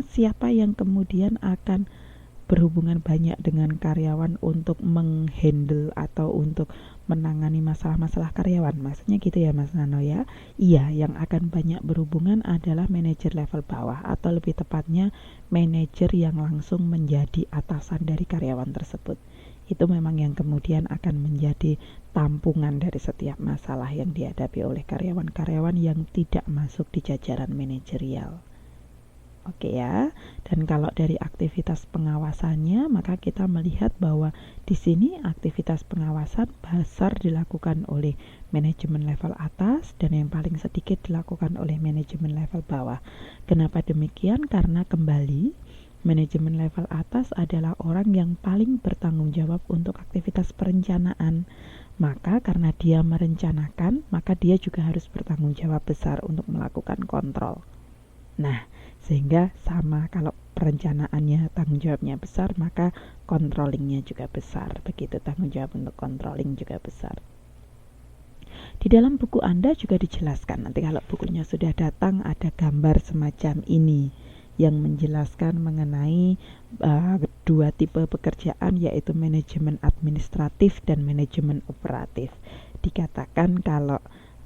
siapa yang kemudian akan berhubungan banyak dengan karyawan untuk menghandle atau untuk menangani masalah-masalah karyawan. Maksudnya gitu ya Mas Nano ya. Iya, yang akan banyak berhubungan adalah manajer level bawah, atau lebih tepatnya manajer yang langsung menjadi atasan dari karyawan tersebut. Itu memang yang kemudian akan menjadi tampungan dari setiap masalah yang dihadapi oleh karyawan-karyawan yang tidak masuk di jajaran manajerial. Oke ya, dan kalau dari aktivitas pengawasannya, maka kita melihat bahwa di sini aktivitas pengawasan besar dilakukan oleh manajemen level atas dan yang paling sedikit dilakukan oleh manajemen level bawah. Kenapa demikian? Karena kembali manajemen level atas adalah orang yang paling bertanggung jawab untuk aktivitas perencanaan. Maka karena dia merencanakan, maka dia juga harus bertanggung jawab besar untuk melakukan kontrol. Nah, sehingga sama, kalau perencanaannya tanggung jawabnya besar, maka controllingnya juga besar. Begitu, tanggung jawab untuk controlling juga besar. Di dalam buku Anda juga dijelaskan, nanti kalau bukunya sudah datang ada gambar semacam ini yang menjelaskan mengenai dua tipe pekerjaan, yaitu manajemen administratif dan manajemen operatif. Dikatakan kalau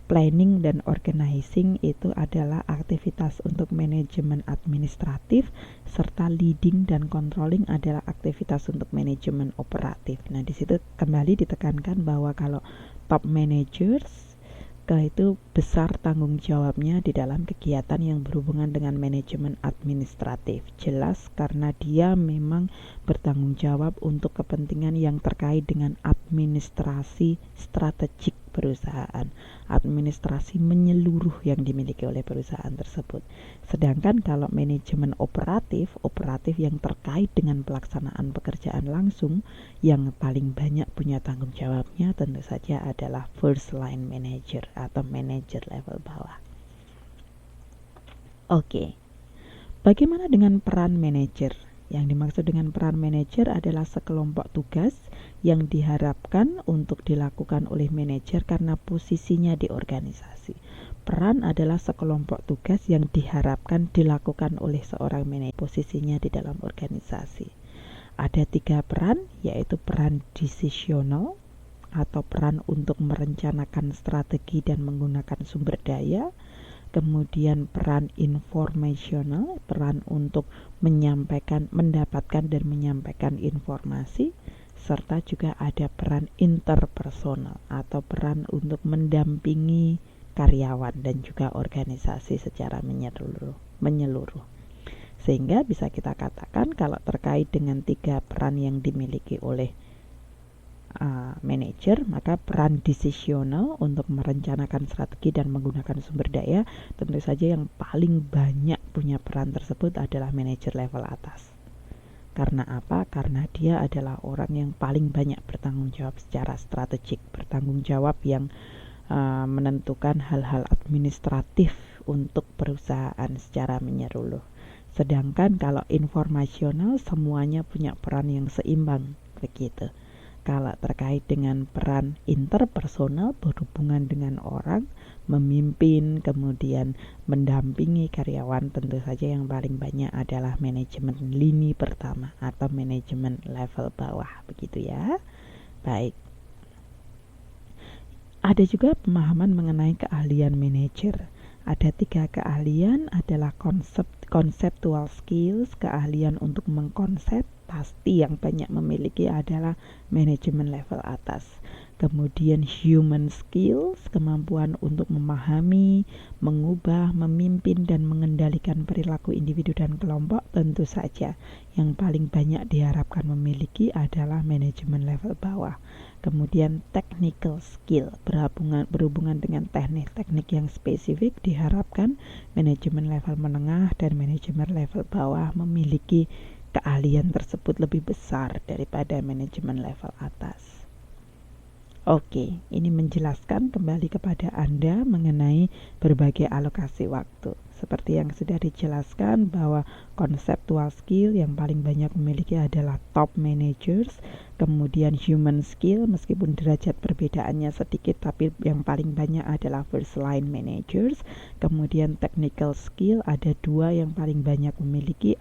planning dan organizing itu adalah aktivitas untuk manajemen administratif, serta leading dan controlling adalah aktivitas untuk manajemen operatif. Nah, di situ kembali ditekankan bahwa kalau top managers itu besar tanggung jawabnya di dalam kegiatan yang berhubungan dengan manajemen administratif. Jelas karena dia memang bertanggung jawab untuk kepentingan yang terkait dengan administrasi strategik perusahaan, administrasi menyeluruh yang dimiliki oleh perusahaan tersebut. Sedangkan kalau manajemen operatif yang terkait dengan pelaksanaan pekerjaan langsung, yang paling banyak punya tanggung jawabnya tentu saja adalah first line manager atau manajer level bawah. Oke. Bagaimana dengan peran manajer? Yang dimaksud dengan peran manajer adalah sekelompok tugas yang diharapkan untuk dilakukan oleh manajer karena posisinya di organisasi. Peran adalah sekelompok tugas yang diharapkan dilakukan oleh seorang manajer, posisinya di dalam organisasi. Ada 3 peran, yaitu peran decisional atau peran untuk merencanakan strategi dan menggunakan sumber daya. Kemudian peran informational, peran untuk mendapatkan dan menyampaikan informasi, serta juga ada peran interpersonal atau peran untuk mendampingi karyawan dan juga organisasi secara menyeluruh. Sehingga bisa kita katakan kalau terkait dengan 3 peran yang dimiliki oleh manajer, maka peran decisional untuk merencanakan strategi dan menggunakan sumber daya, tentu saja yang paling banyak punya peran tersebut adalah manajer level atas. Karena apa? Karena dia adalah orang yang paling banyak bertanggung jawab secara strategik, bertanggung jawab yang menentukan hal-hal administratif untuk perusahaan secara menyeluruh. Sedangkan kalau informasional semuanya punya peran yang seimbang, begitu. Kalau terkait dengan peran interpersonal, berhubungan dengan orang, memimpin, kemudian mendampingi karyawan, tentu saja yang paling banyak adalah manajemen lini pertama atau manajemen level bawah, begitu ya. Baik. Ada juga pemahaman mengenai keahlian manajer. Ada 3 keahlian, adalah conceptual skills, keahlian untuk mengkonsep, pasti yang banyak memiliki adalah manajemen level atas. Kemudian human skills, kemampuan untuk memahami, mengubah, memimpin, dan mengendalikan perilaku individu dan kelompok, tentu saja yang paling banyak diharapkan memiliki adalah manajemen level bawah. Kemudian technical skill, berhubungan dengan teknik yang spesifik, diharapkan manajemen level menengah dan manajemen level bawah memiliki keahlian tersebut lebih besar daripada manajemen level atas. Oke, ini menjelaskan kembali kepada Anda mengenai berbagai alokasi waktu. seperti yang sudah dijelaskan bahwa conceptual skill yang paling banyak memiliki adalah top managers, kemudian human skill meskipun derajat perbedaannya sedikit tapi yang paling banyak adalah first line managers, kemudian technical skill ada 2 yang paling banyak memiliki